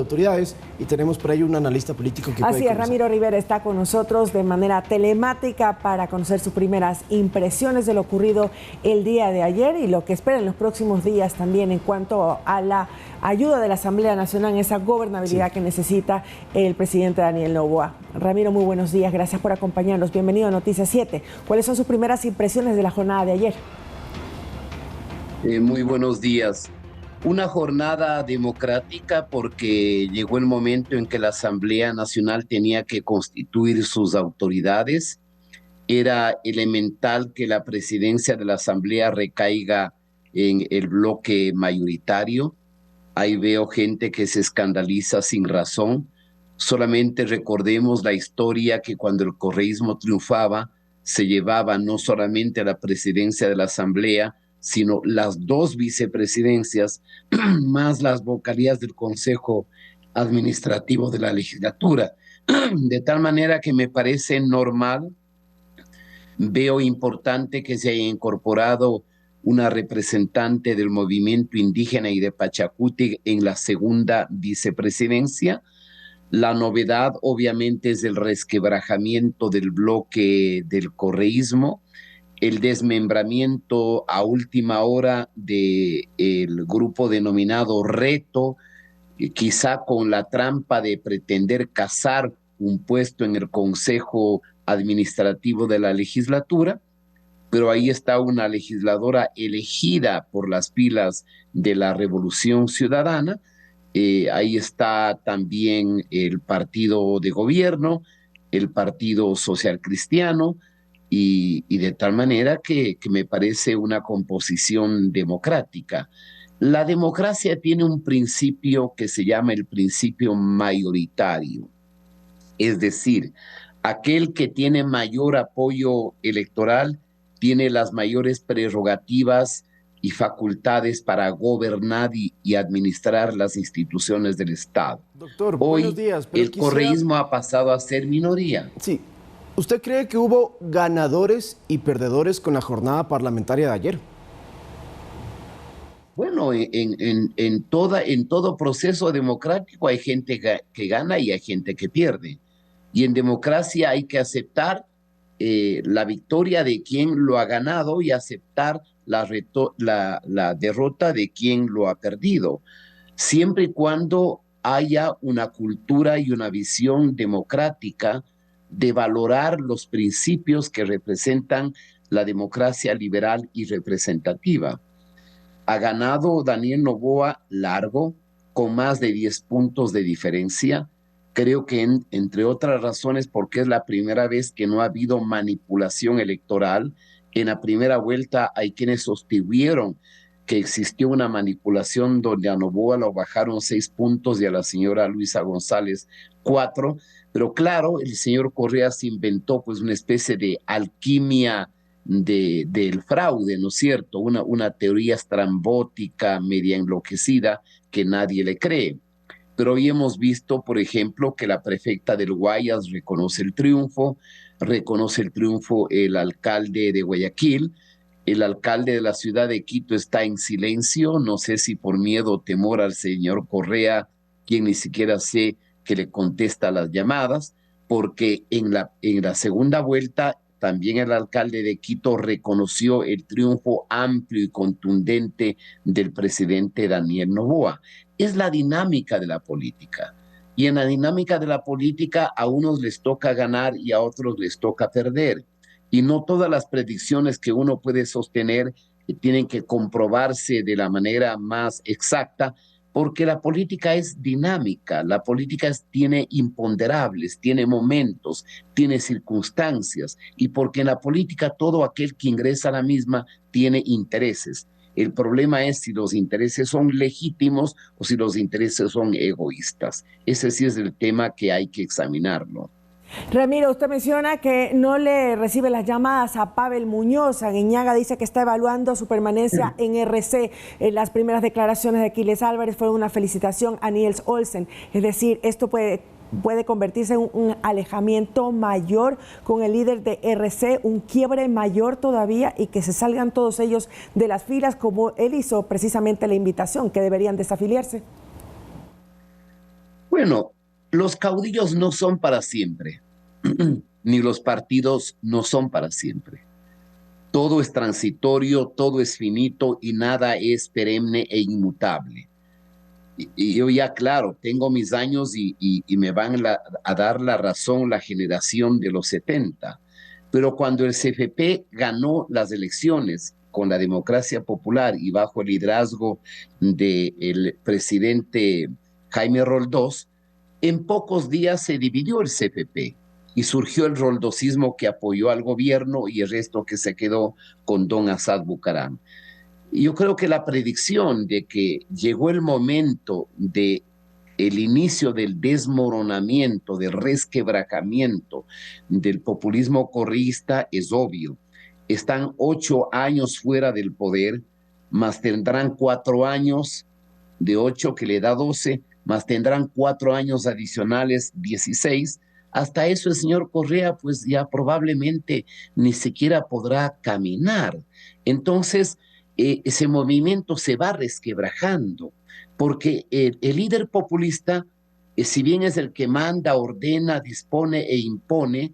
autoridades y tenemos por ahí un analista político que Así puede es, Ramiro Rivera está con nosotros de manera telemática para conocer sus primeras impresiones de lo ocurrido el día de ayer y lo que espera en los próximos días también en cuanto a la ayuda de la Asamblea Nacional en esa gobernabilidad que necesita el presidente Daniel Noboa. Ramiro, muy buenos días, gracias por acompañarnos. Bienvenido a Noticias 7. ¿Cuáles son sus primeras impresiones de la jornada de ayer? Muy buenos días. Una jornada democrática porque llegó el momento en que la Asamblea Nacional tenía que constituir sus autoridades. Era elemental que la presidencia de la Asamblea recaiga en el bloque mayoritario. Ahí veo gente que se escandaliza sin razón. Solamente recordemos la historia que cuando el correísmo triunfaba, se llevaba no solamente a la presidencia de la Asamblea, sino las dos vicepresidencias, más las vocalías del Consejo Administrativo de la Legislatura. De tal manera que me parece normal, veo importante que se haya incorporado una representante del movimiento indígena y de Pachacuti en la segunda vicepresidencia. La novedad obviamente es el resquebrajamiento del bloque del correísmo, el desmembramiento a última hora del grupo denominado Reto, quizá con la trampa de pretender cazar un puesto en el Consejo Administrativo de la Legislatura, pero ahí está una legisladora elegida por las filas de la Revolución Ciudadana. Ahí está también el partido de gobierno, el Partido Social Cristiano, y de tal manera que me parece una composición democrática. La democracia tiene un principio que se llama el principio mayoritario, es decir, aquel que tiene mayor apoyo electoral tiene las mayores prerrogativas y facultades para gobernar y administrar las instituciones del Estado. Doctor, hoy buenos días. El correísmo ha pasado a ser minoría. Sí. ¿Usted cree que hubo ganadores y perdedores con la jornada parlamentaria de ayer? Bueno, en todo proceso democrático hay gente que gana y hay gente que pierde. Y en democracia hay que aceptar la victoria de quien lo ha ganado y aceptar la derrota de quien lo ha perdido, siempre y cuando haya una cultura y una visión democrática de valorar los principios que representan la democracia liberal y representativa. Ha ganado Daniel Noboa largo, con más de 10 puntos de diferencia. Creo que entre otras razones porque es la primera vez que no ha habido manipulación electoral. En la primera vuelta hay quienes sostuvieron que existió una manipulación donde a Noboa lo bajaron 6 puntos y a la señora Luisa González 4, pero claro, el señor Correa se inventó pues una especie de alquimia del fraude, ¿no es cierto? Una teoría estrambótica, media enloquecida, que nadie le cree. Pero hoy hemos visto, por ejemplo, que la prefecta del Guayas reconoce el triunfo el alcalde de Guayaquil, el alcalde de la ciudad de Quito está en silencio, no sé si por miedo o temor al señor Correa, quien ni siquiera sé que le contesta las llamadas, porque en la segunda vuelta también el alcalde de Quito reconoció el triunfo amplio y contundente del presidente Daniel Noboa. Es la dinámica de la política. Y en la dinámica de la política a unos les toca ganar y a otros les toca perder. Y no todas las predicciones que uno puede sostener tienen que comprobarse de la manera más exacta, porque la política es dinámica, la política tiene imponderables, tiene momentos, tiene circunstancias, y porque en la política todo aquel que ingresa a la misma tiene intereses. El problema es si los intereses son legítimos o si los intereses son egoístas. Ese sí es el tema que hay que examinarlo. Ramiro, usted menciona que no le recibe las llamadas a Pavel Muñoz. Aguiñaga dice que está evaluando su permanencia en RC. Las primeras declaraciones de Aquiles Álvarez fueron una felicitación a Niels Olsen. Es decir, esto puede convertirse en un alejamiento mayor con el líder de RC, un quiebre mayor todavía y que se salgan todos ellos de las filas como él hizo precisamente la invitación, que deberían desafiliarse. Bueno, los caudillos no son para siempre, ni los partidos no son para siempre. Todo es transitorio, todo es finito y nada es perenne e inmutable. Y yo ya, claro, tengo mis años y me van a dar la razón la generación de los 70. Pero cuando el CFP ganó las elecciones con la democracia popular y bajo el liderazgo del presidente Jaime Roldós, en pocos días se dividió el CFP y surgió el roldosismo que apoyó al gobierno y el resto que se quedó con don Assad Bucaram. Yo creo que la predicción de que llegó el momento de el inicio del desmoronamiento, del resquebrajamiento del populismo correísta es obvio. Están 8 años fuera del poder, más tendrán 4 años de 8 que le da 12, más tendrán 4 años adicionales, 16. Hasta eso el señor Correa pues ya probablemente ni siquiera podrá caminar. Entonces, ese movimiento se va resquebrajando, porque el líder populista, si bien es el que manda, ordena, dispone e impone,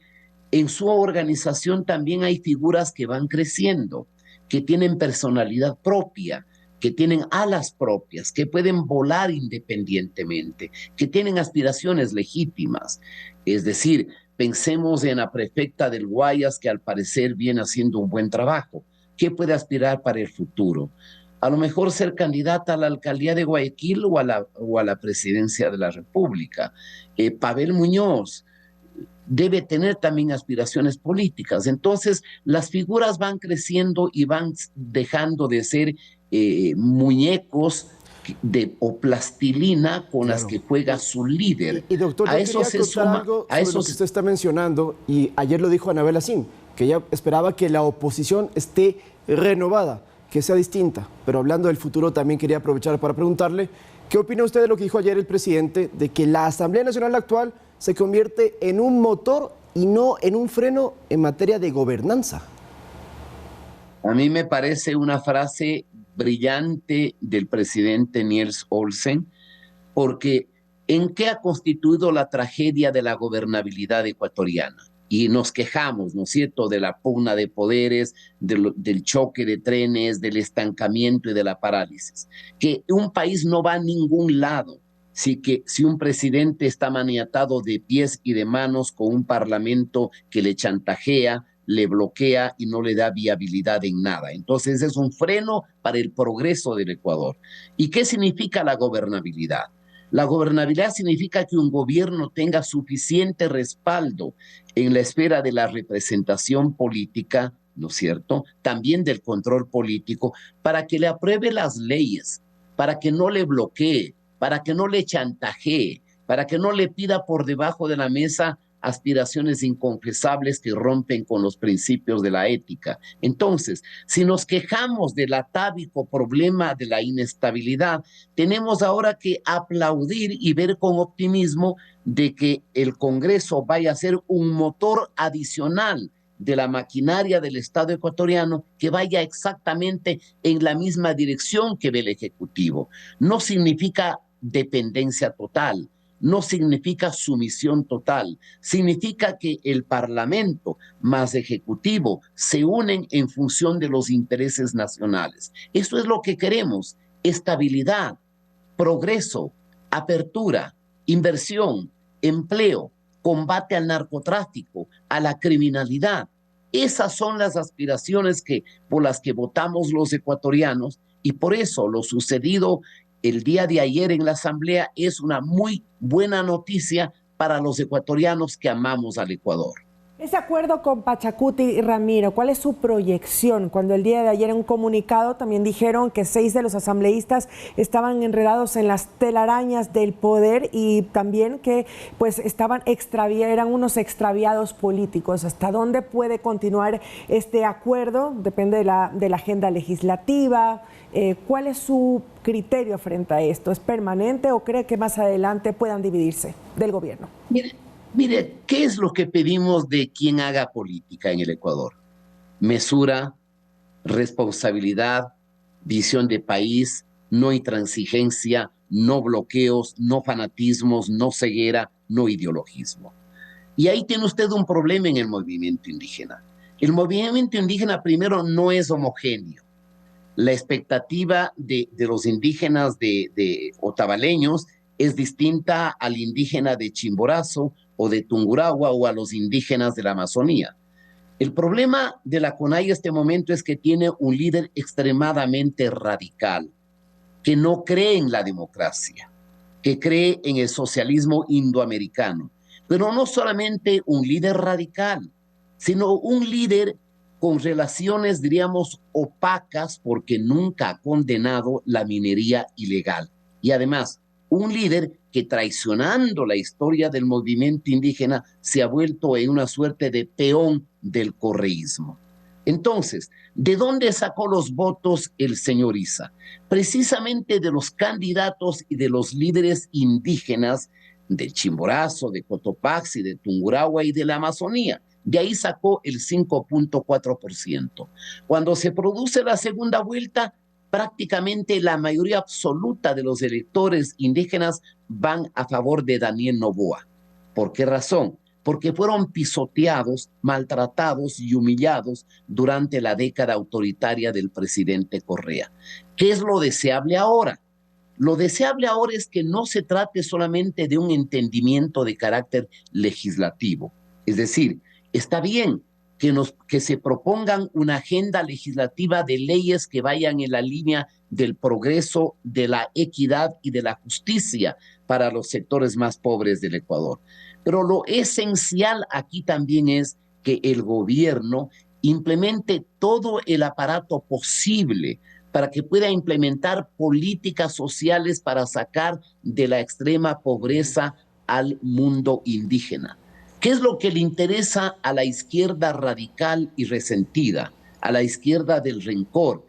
en su organización también hay figuras que van creciendo, que tienen personalidad propia, que tienen alas propias, que pueden volar independientemente, que tienen aspiraciones legítimas. Es decir, pensemos en la prefecta del Guayas, que al parecer viene haciendo un buen trabajo. ¿Qué puede aspirar para el futuro? A lo mejor ser candidata a la alcaldía de Guayaquil o a la presidencia de la República. Pavel Muñoz debe tener también aspiraciones políticas. Entonces, las figuras van creciendo y van dejando de ser muñecos o plastilina con las que juega su líder. Y doctor, yo a eso se suma algo sobre lo que usted está mencionando, y ayer lo dijo Anabel Assim, que ella esperaba que la oposición esté renovada, que sea distinta. Pero hablando del futuro, también quería aprovechar para preguntarle, ¿qué opina usted de lo que dijo ayer el presidente, de que la Asamblea Nacional actual se convierte en un motor y no en un freno en materia de gobernanza? A mí me parece una frase brillante del presidente Niels Olsen, porque ¿en qué ha constituido la tragedia de la gobernabilidad ecuatoriana? Y nos quejamos, ¿no es cierto?, de la pugna de poderes, del choque de trenes, del estancamiento y de la parálisis. Que un país no va a ningún lado si un presidente está maniatado de pies y de manos con un parlamento que le chantajea, le bloquea y no le da viabilidad en nada. Entonces es un freno para el progreso del Ecuador. ¿Y qué significa la gobernabilidad? La gobernabilidad significa que un gobierno tenga suficiente respaldo en la esfera de la representación política, ¿no es cierto?, también del control político, para que le apruebe las leyes, para que no le bloquee, para que no le chantajee, para que no le pida por debajo de la mesa aspiraciones inconfesables que rompen con los principios de la ética. Entonces, si nos quejamos del atávico problema de la inestabilidad, tenemos ahora que aplaudir y ver con optimismo de que el Congreso vaya a ser un motor adicional de la maquinaria del Estado ecuatoriano que vaya exactamente en la misma dirección que ve el Ejecutivo. No significa dependencia total, no significa sumisión total, significa que el Parlamento más Ejecutivo se unen en función de los intereses nacionales. Eso es lo que queremos: estabilidad, progreso, apertura, inversión, empleo, combate al narcotráfico, a la criminalidad. Esas son las aspiraciones por las que votamos los ecuatorianos, y por eso lo sucedido el día de ayer en la Asamblea es una muy buena noticia para los ecuatorianos que amamos al Ecuador. Ese acuerdo con Pachacuti y Ramiro, ¿cuál es su proyección? Cuando el día de ayer en un comunicado también dijeron que 6 de los asambleístas estaban enredados en las telarañas del poder y también que pues eran unos extraviados políticos. ¿Hasta dónde puede continuar este acuerdo? Depende de la agenda legislativa. ¿Cuál es su criterio frente a esto? ¿Es permanente o cree que más adelante puedan dividirse del gobierno? Mire, ¿qué es lo que pedimos de quien haga política en el Ecuador? Mesura, responsabilidad, visión de país, no intransigencia, no bloqueos, no fanatismos, no ceguera, no ideologismo. Y ahí tiene usted un problema en el movimiento indígena. El movimiento indígena, primero, no es homogéneo. La expectativa de los indígenas de otavaleños es distinta al indígena de Chimborazo o de Tungurahua o a los indígenas de la Amazonía. El problema de la CONAIE en este momento es que tiene un líder extremadamente radical, que no cree en la democracia, que cree en el socialismo indoamericano. Pero no solamente un líder radical, sino un líder con relaciones, diríamos, opacas, porque nunca ha condenado la minería ilegal. Y además, un líder que, traicionando la historia del movimiento indígena, se ha vuelto en una suerte de peón del correísmo. Entonces, ¿de dónde sacó los votos el señor Issa? Precisamente de los candidatos y de los líderes indígenas de Chimborazo, de Cotopaxi, de Tungurahua y de la Amazonía. De ahí sacó el 5.4%. Cuando se produce la segunda vuelta, prácticamente la mayoría absoluta de los electores indígenas van a favor de Daniel Noboa. ¿Por qué razón? Porque fueron pisoteados, maltratados y humillados durante la década autoritaria del presidente Correa. ¿Qué es lo deseable ahora? Lo deseable ahora es que no se trate solamente de un entendimiento de carácter legislativo. Es decir, está bien que se propongan una agenda legislativa de leyes que vayan en la línea del progreso, de la equidad y de la justicia para los sectores más pobres del Ecuador. Pero lo esencial aquí también es que el gobierno implemente todo el aparato posible para que pueda implementar políticas sociales para sacar de la extrema pobreza al mundo indígena. ¿Qué es lo que le interesa a la izquierda radical y resentida, a la izquierda del rencor?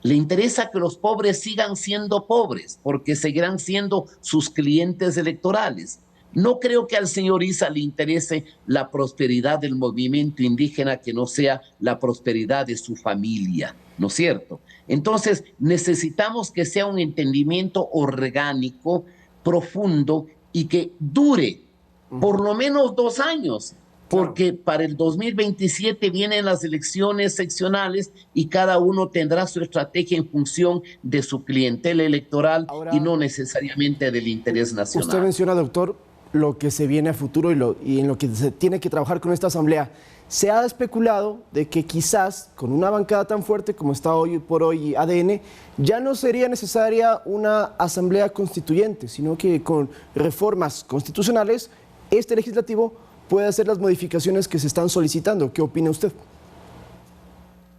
Le interesa que los pobres sigan siendo pobres, porque seguirán siendo sus clientes electorales. No creo que al señor Issa le interese la prosperidad del movimiento indígena que no sea la prosperidad de su familia, ¿no es cierto? Entonces, necesitamos que sea un entendimiento orgánico, profundo y que dure por lo menos 2 años, porque para el 2027 vienen las elecciones seccionales y cada uno tendrá su estrategia en función de su clientela electoral. Ahora, y no necesariamente del interés nacional. Usted menciona, doctor, lo que se viene a futuro y en lo que se tiene que trabajar con esta asamblea. Se ha especulado de que quizás con una bancada tan fuerte como está hoy por hoy ADN, ya no sería necesaria una asamblea constituyente, sino que con reformas constitucionales este legislativo puede hacer las modificaciones que se están solicitando. ¿Qué opina usted?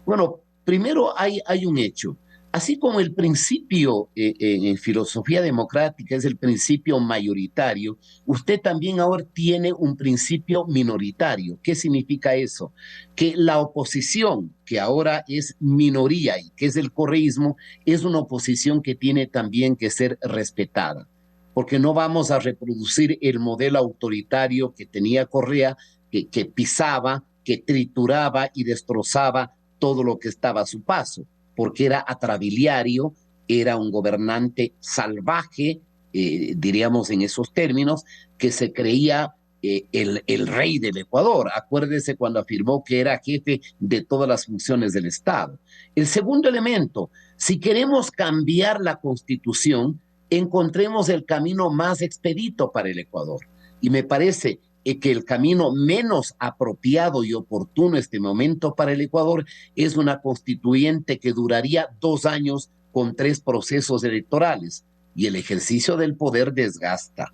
Bueno, primero hay un hecho. Así como el principio en filosofía democrática es el principio mayoritario, usted también ahora tiene un principio minoritario. ¿Qué significa eso? Que la oposición, que ahora es minoría y que es el correísmo, es una oposición que tiene también que ser respetada, porque no vamos a reproducir el modelo autoritario que tenía Correa, que pisaba, que trituraba y destrozaba todo lo que estaba a su paso, porque era atrabiliario, era un gobernante salvaje, diríamos en esos términos, que se creía el rey del Ecuador. Acuérdese cuando afirmó que era jefe de todas las funciones del Estado. El segundo elemento, si queremos cambiar la Constitución, encontremos el camino más expedito para el Ecuador. Y me parece que el camino menos apropiado y oportuno en este momento para el Ecuador es una constituyente que duraría 2 años con 3 procesos electorales, y el ejercicio del poder desgasta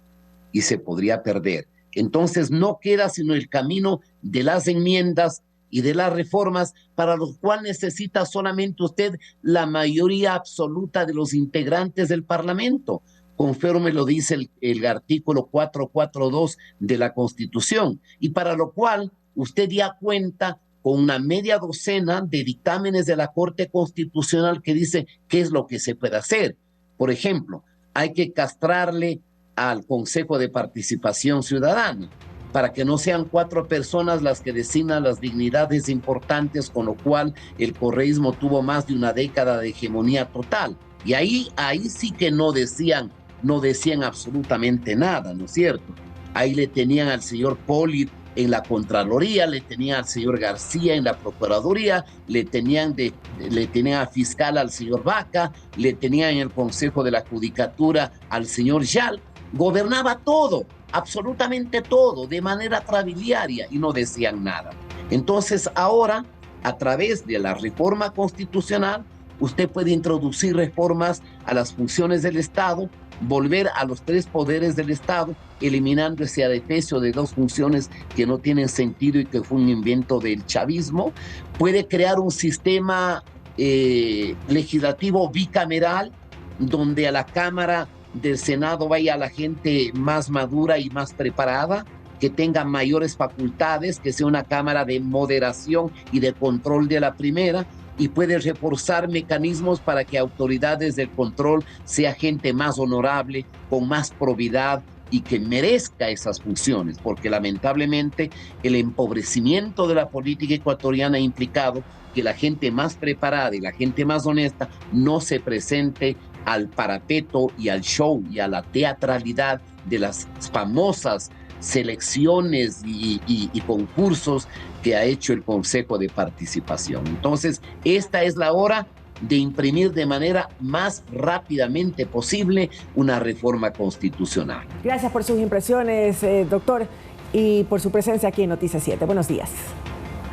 y se podría perder. Entonces no queda sino el camino de las enmiendas y de las reformas, para lo cual necesita solamente usted la mayoría absoluta de los integrantes del Parlamento, conforme lo dice el artículo 442 de la Constitución, y para lo cual usted ya cuenta con una media docena de dictámenes de la Corte Constitucional que dice qué es lo que se puede hacer. Por ejemplo, hay que castrarle al Consejo de Participación Ciudadana, para que no sean 4 personas las que designan las dignidades importantes, con lo cual el correísmo tuvo más de una década de hegemonía total. Y ahí sí que no decían no decían absolutamente nada, ¿no es cierto? Ahí le tenían al señor Poli en la Contraloría, le tenían al señor García en la Procuraduría, le tenían a fiscal al señor Vaca, le tenían en el Consejo de la Judicatura al señor Yal. Gobernaba todo, absolutamente todo, de manera trabiliaria, y no decían nada. Entonces ahora, a través de la reforma constitucional, usted puede introducir reformas a las funciones del Estado, volver a los 3 poderes del Estado, eliminando ese adefesio de 2 funciones que no tienen sentido y que fue un invento del chavismo. Puede crear un sistema legislativo bicameral, donde a la Cámara del Senado vaya la gente más madura y más preparada, que tenga mayores facultades, que sea una Cámara de moderación y de control de la primera, y puede reforzar mecanismos para que autoridades del control sea gente más honorable, con más probidad y que merezca esas funciones, porque lamentablemente el empobrecimiento de la política ecuatoriana ha implicado que la gente más preparada y la gente más honesta no se presente al parapeto y al show y a la teatralidad de las famosas selecciones y concursos que ha hecho el Consejo de Participación. Entonces, esta es la hora de imprimir de manera más rápidamente posible una reforma constitucional. Gracias por sus impresiones, doctor, y por su presencia aquí en Noticias 7. Buenos días.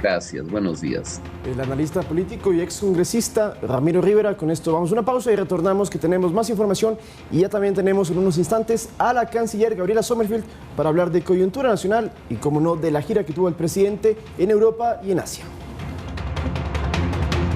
Gracias, buenos días. El analista político y excongresista Ramiro Rivera. Con esto vamos a una pausa y retornamos, que tenemos más información, y ya también tenemos en unos instantes a la canciller Gabriela Sommerfeld para hablar de coyuntura nacional y, como no, de la gira que tuvo el presidente en Europa y en Asia.